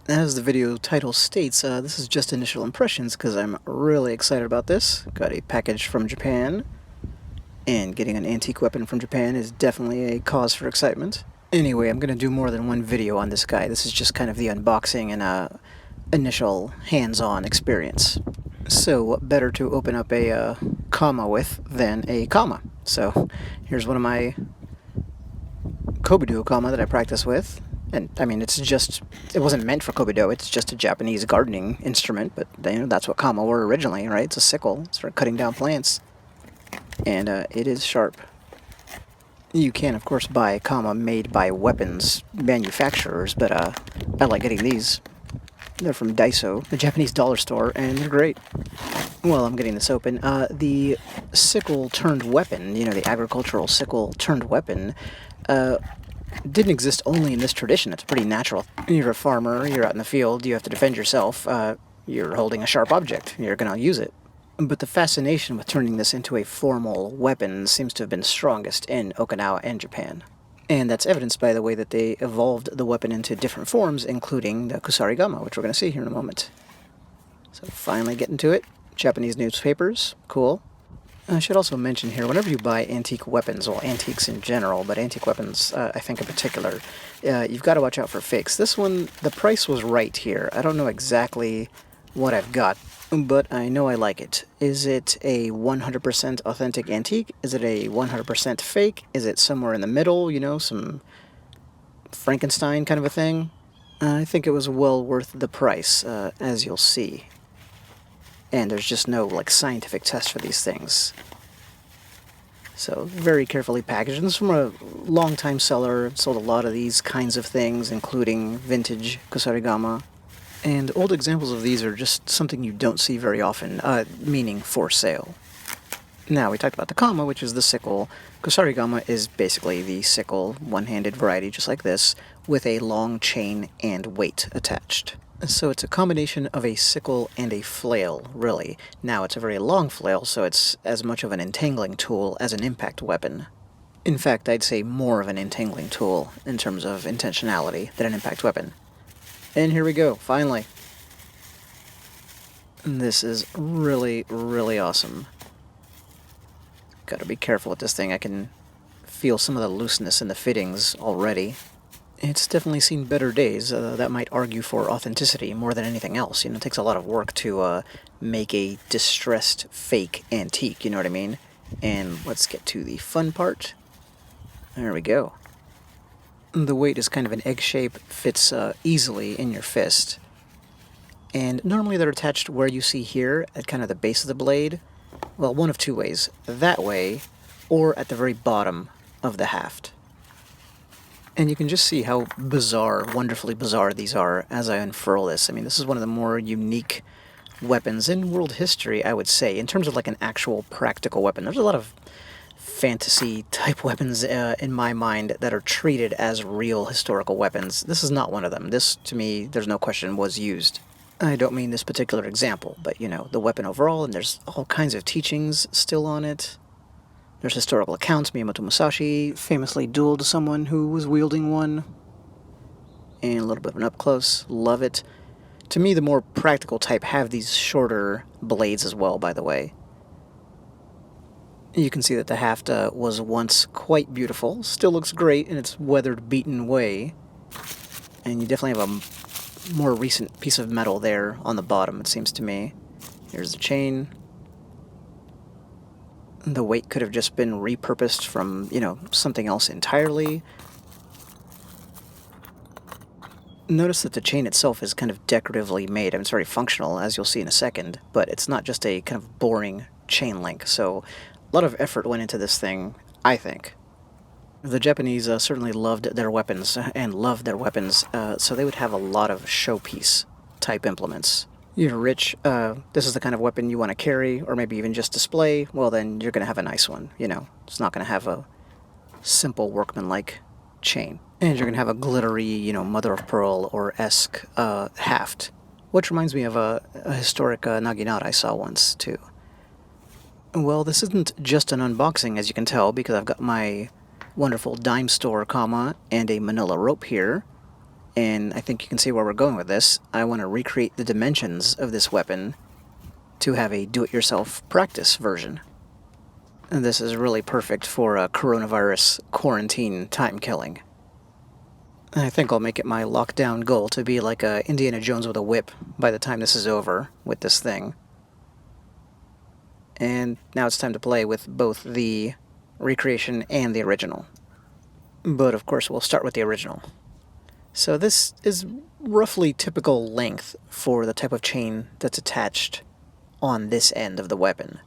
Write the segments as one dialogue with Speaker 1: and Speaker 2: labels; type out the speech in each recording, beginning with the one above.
Speaker 1: As the video title states, this is just initial impressions because I'm really excited about this. Got a package from Japan, and getting an antique weapon from Japan is definitely a cause for excitement. Anyway, I'm going to do more than one video on this guy. This is just kind of the unboxing and initial hands-on experience. So what better to open up a kama with than a kama? So here's one of my Kobudo kama that I practice with. And I mean, it wasn't meant for Kobudo, it's just a Japanese gardening instrument, but that's what kama were originally, right? It's a sickle, it's for cutting down plants. And it is sharp. You can, of course, buy a kama made by weapons manufacturers, but I like getting these. They're from Daiso, the Japanese dollar store, and they're great. Well, I'm getting this open. The sickle turned weapon, the agricultural sickle turned weapon, didn't exist only in this tradition. It's pretty natural. You're a farmer, you're out in the field, you have to defend yourself, you're holding a sharp object, you're gonna use it. But the fascination with turning this into a formal weapon seems to have been strongest in Okinawa and Japan. And that's evidenced by the way that they evolved the weapon into different forms, including the Kusarigama, which we're going to see here in a moment. So finally getting to it. Japanese newspapers, cool. I should also mention here, whenever you buy antique weapons, well, antiques in general, but antique weapons, I think in particular, you've got to watch out for fakes. This one, the price was right here. I don't know exactly what I've got, but I know I like it. Is it a 100% authentic antique? Is it a 100% fake? Is it somewhere in the middle, some Frankenstein kind of a thing? I think it was well worth the price, as you'll see. And there's just no, scientific test for these things. So, very carefully packaged. And this is from a long-time seller, sold a lot of these kinds of things, including vintage Kusarigama. And old examples of these are just something you don't see very often, meaning for sale. Now, we talked about the kama, which is the sickle. Kusarigama is basically the sickle, one-handed variety, just like this, with a long chain and weight attached. So it's a combination of a sickle and a flail, really. Now, it's a very long flail, so it's as much of an entangling tool as an impact weapon. In fact, I'd say more of an entangling tool in terms of intentionality than an impact weapon. And here we go, finally. This is really, really awesome. Gotta be careful with this thing. I can feel some of the looseness in the fittings already. It's definitely seen better days. That might argue for authenticity more than anything else. It takes a lot of work to make a distressed fake antique, you know what I mean? And let's get to the fun part. There we go. The weight is kind of an egg shape, fits easily in your fist. And normally they're attached where you see here, at kind of the base of the blade. Well, one of two ways. That way, or at the very bottom of the haft. And you can just see how bizarre, wonderfully bizarre these are as I unfurl this. I mean, this is one of the more unique weapons in world history, I would say, in terms of an actual practical weapon. There's a lot of fantasy-type weapons in my mind that are treated as real historical weapons. This is not one of them. This, to me, there's no question, was used. I don't mean this particular example, but, the weapon overall, and there's all kinds of teachings still on it. There's historical accounts. Miyamoto Musashi famously dueled someone who was wielding one. And a little bit of an up-close. Love it. To me, the more practical type have these shorter blades as well, by the way. You can see that the haft was once quite beautiful. Still looks great in its weathered, beaten way. And you definitely have a more recent piece of metal there on the bottom, it seems to me. Here's the chain. The weight could have just been repurposed from, something else entirely. Notice that the chain itself is kind of decoratively made. I mean, it's very functional, as you'll see in a second, but it's not just a kind of boring chain link. So a lot of effort went into this thing, I think. The Japanese certainly loved their weapons, and loved their weapons, so they would have a lot of showpiece type implements. You're rich, this is the kind of weapon you want to carry, or maybe even just display, well then you're going to have a nice one, It's not going to have a simple workmanlike chain. And you're going to have a glittery, mother of pearl or esque haft. Which reminds me of a historic naginata I saw once, too. Well, this isn't just an unboxing, as you can tell, because I've got my wonderful dime store kama and a manila rope here. And I think you can see where we're going with this. I want to recreate the dimensions of this weapon to have a do-it-yourself practice version. And this is really perfect for a coronavirus quarantine time killing. I think I'll make it my lockdown goal to be like Indiana Jones with a whip by the time this is over with this thing. And now it's time to play with both the recreation and the original. But of course we'll start with the original. So this is roughly typical length for the type of chain that's attached on this end of the weapon.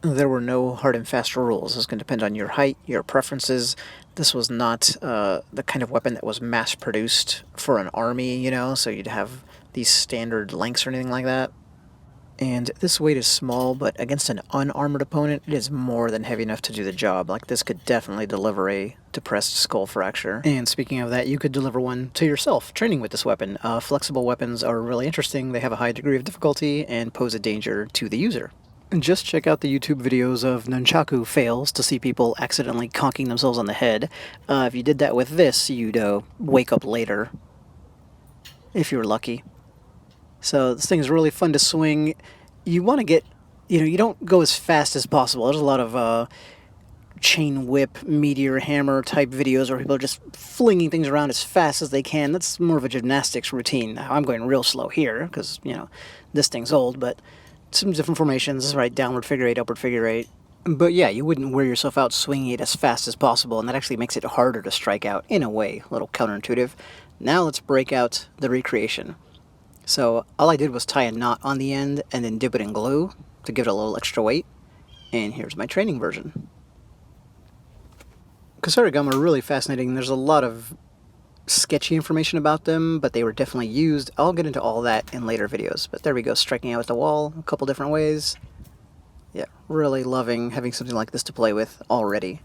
Speaker 1: There were no hard and fast rules. It's going to depend on your height, your preferences. This was not the kind of weapon that was mass-produced for an army, you know, so you'd have these standard lengths or anything like that. And this weight is small, but against an unarmored opponent, it is more than heavy enough to do the job. Like, this could definitely deliver a depressed skull fracture. And speaking of that, you could deliver one to yourself, training with this weapon. Flexible weapons are really interesting. They have a high degree of difficulty and pose a danger to the user. And just check out the YouTube videos of nunchaku fails to see people accidentally conking themselves on the head. If you did that with this, you'd wake up later, if you were lucky. So this thing is really fun to swing. You want to get, you don't go as fast as possible. There's a lot of chain whip, meteor hammer type videos where people are just flinging things around as fast as they can. That's more of a gymnastics routine. I'm going real slow here because, this thing's old, but some different formations, right? Downward figure eight, upward figure eight. But yeah, you wouldn't wear yourself out swinging it as fast as possible, and that actually makes it harder to strike out in a way, a little counterintuitive. Now let's break out the recreation. So all I did was tie a knot on the end and then dip it in glue to give it a little extra weight. And here's my training version. Kusarigama are really fascinating. There's a lot of sketchy information about them, but they were definitely used. I'll get into all that in later videos. But there we go, striking out at the wall a couple different ways. Yeah, really loving having something like this to play with already.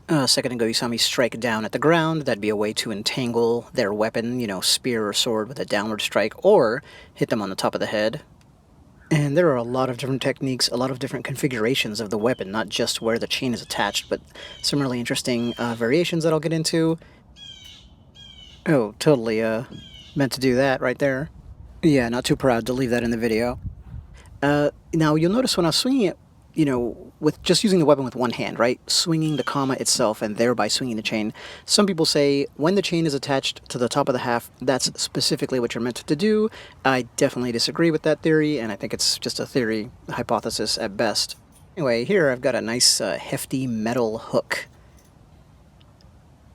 Speaker 1: A second ago you saw me strike down at the ground. That'd be a way to entangle their weapon, spear or sword with a downward strike, or hit them on the top of the head. And there are a lot of different techniques, a lot of different configurations of the weapon, not just where the chain is attached, but some really interesting variations that I'll get into. Oh, totally meant to do that right there. Yeah, not too proud to leave that in the video. Now, you'll notice when I was swinging it, with just using the weapon with one hand, right? Swinging the kama itself and thereby swinging the chain. Some people say when the chain is attached to the top of the half, that's specifically what you're meant to do. I definitely disagree with that theory, and I think it's just a theory, hypothesis at best. Anyway, here I've got a nice hefty metal hook.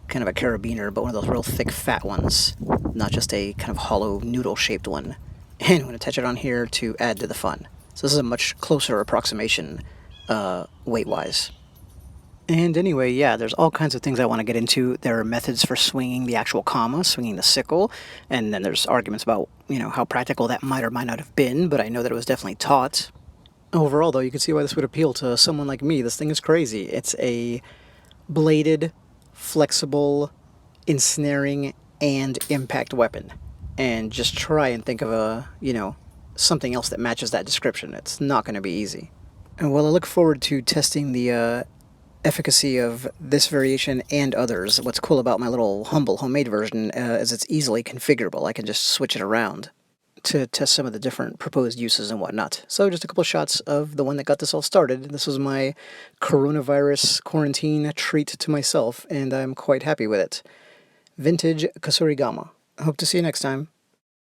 Speaker 1: Kind of a carabiner, but one of those real thick fat ones. Not just a kind of hollow noodle-shaped one. And I'm going to attach it on here to add to the fun. So this is a much closer approximation, weight-wise. And anyway, yeah, there's all kinds of things I want to get into. There are methods for swinging the actual kama, swinging the sickle, and then there's arguments about, how practical that might or might not have been, but I know that it was definitely taught. Overall, though, you can see why this would appeal to someone like me. This thing is crazy. It's a bladed, flexible, ensnaring, and impact weapon. And just try and think of something else that matches that description. It's not going to be easy. And well, I look forward to testing the efficacy of this variation and others. What's cool about my little humble homemade version is it's easily configurable. I can just switch it around to test some of the different proposed uses and whatnot. So just a couple shots of the one that got this all started. This was my coronavirus quarantine treat to myself, and I'm quite happy with it. Vintage Kusarigama. I hope to see you next time.